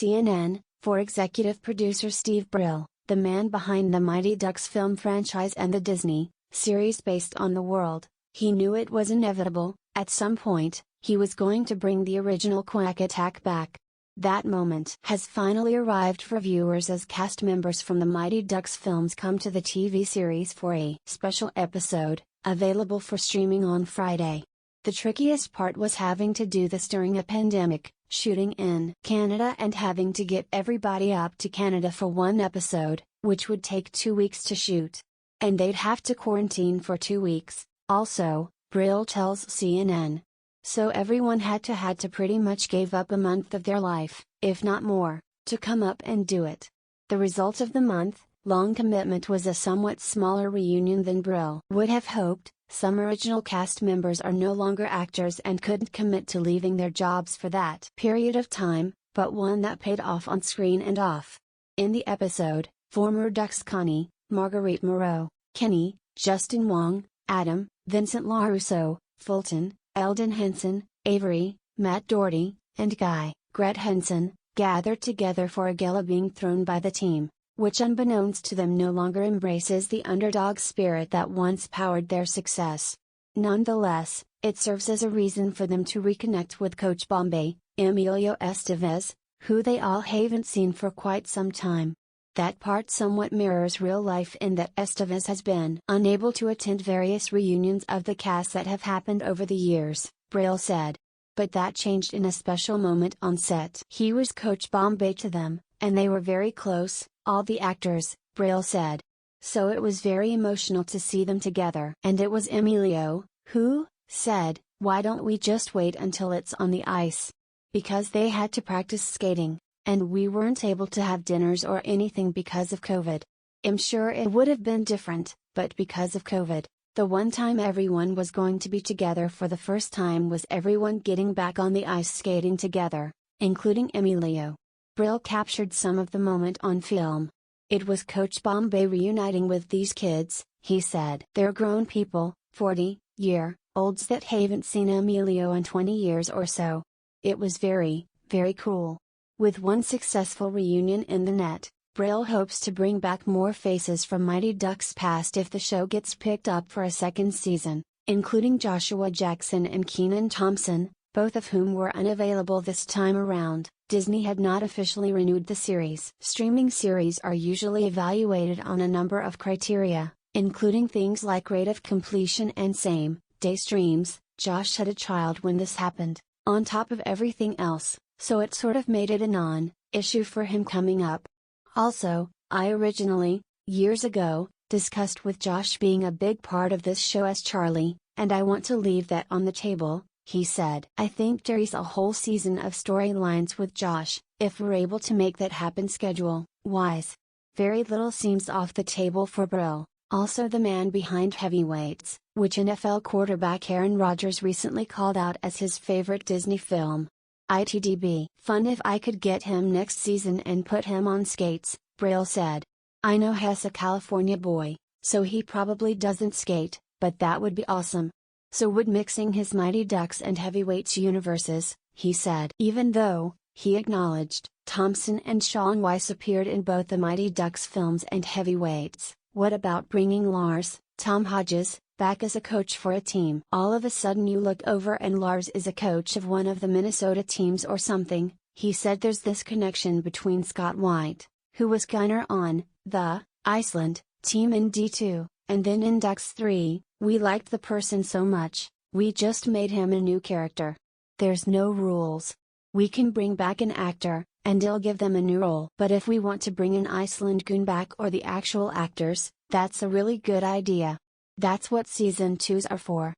CNN, for executive producer Steve Brill, the man behind the Mighty Ducks film franchise and the Disney series based on the world, he knew it was inevitable. At some point, he was going to bring the original Quack Attack back. That moment has finally arrived for viewers as cast members from the Mighty Ducks films come to the TV series for a special episode, available for streaming on Friday. The trickiest part was having to do this during a pandemic, shooting in Canada and having to get everybody up to Canada for one episode, which would take 2 weeks to shoot. And they'd have to quarantine for 2 weeks, also, Brill tells CNN. So everyone had to pretty much gave up a month of their life, if not more, to come up and do it. The result of the month-long commitment was a somewhat smaller reunion than Brill would have hoped. Some original cast members are no longer actors and couldn't commit to leaving their jobs for that period of time, but one that paid off on screen and off. In the episode, former Ducks Connie, Marguerite Moreau, Kenny, Justin Wong, Adam, Vincent LaRusso, Fulton, Eldon Henson, Avery, Matt Doherty, and Guy, Gret Henson, gathered together for a gala being thrown by the team, which unbeknownst to them no longer embraces the underdog spirit that once powered their success. Nonetheless, it serves as a reason for them to reconnect with Coach Bombay, Emilio Estevez, who they all haven't seen for quite some time. That part somewhat mirrors real life in that Estevez has been unable to attend various reunions of the cast that have happened over the years, Brill said. But that changed in a special moment on set. He was Coach Bombay to them, and they were very close, all the actors, Brill said. So it was very emotional to see them together. And it was Emilio, who said, "Why don't we just wait until it's on the ice?" Because they had to practice skating. And we weren't able to have dinners or anything because of COVID. I'm sure it would have been different, but because of COVID, the one time everyone was going to be together for the first time was everyone getting back on the ice skating together, including Emilio. Brill captured some of the moment on film. It was Coach Bombay reuniting with these kids, he said. They're grown people, 40-year-olds that haven't seen Emilio in 20 years or so. It was very, very cool. With one successful reunion in the net, Brill hopes to bring back more faces from Mighty Ducks past if the show gets picked up for a second season, including Joshua Jackson and Kenan Thompson, both of whom were unavailable this time around. Disney had not officially renewed the series. Streaming series are usually evaluated on a number of criteria, including things like rate of completion and same-day streams. Josh had a child when this happened, on top of everything else. So it sort of made it a non-issue for him coming up. Also, I originally, years ago, discussed with Josh being a big part of this show as Charlie, and I want to leave that on the table, he said. I think there's a whole season of storylines with Josh, if we're able to make that happen schedule-wise. Very little seems off the table for Brill, also the man behind Heavyweights, which NFL quarterback Aaron Rodgers recently called out as his favorite Disney film. It'd be fun if I could get him next season and put him on skates, Brill said. I know he's a California boy, so he probably doesn't skate, but that would be awesome. So would mixing his Mighty Ducks and Heavyweights universes, he said. Even though, he acknowledged, Thompson and Shaun Weiss appeared in both the Mighty Ducks films and Heavyweights, what about bringing Lars, Tom Hodges, back as a coach for a team? All of a sudden you look over and Lars is a coach of one of the Minnesota teams or something. He said there's this connection between Scott White, who was gunner on the Iceland team in D2, and then in Ducks 3, we liked the person so much, we just made him a new character. There's no rules. We can bring back an actor, and they'll give them a new role. But if we want to bring an Iceland goon back or the actual actors, that's a really good idea. That's what season 2s are for.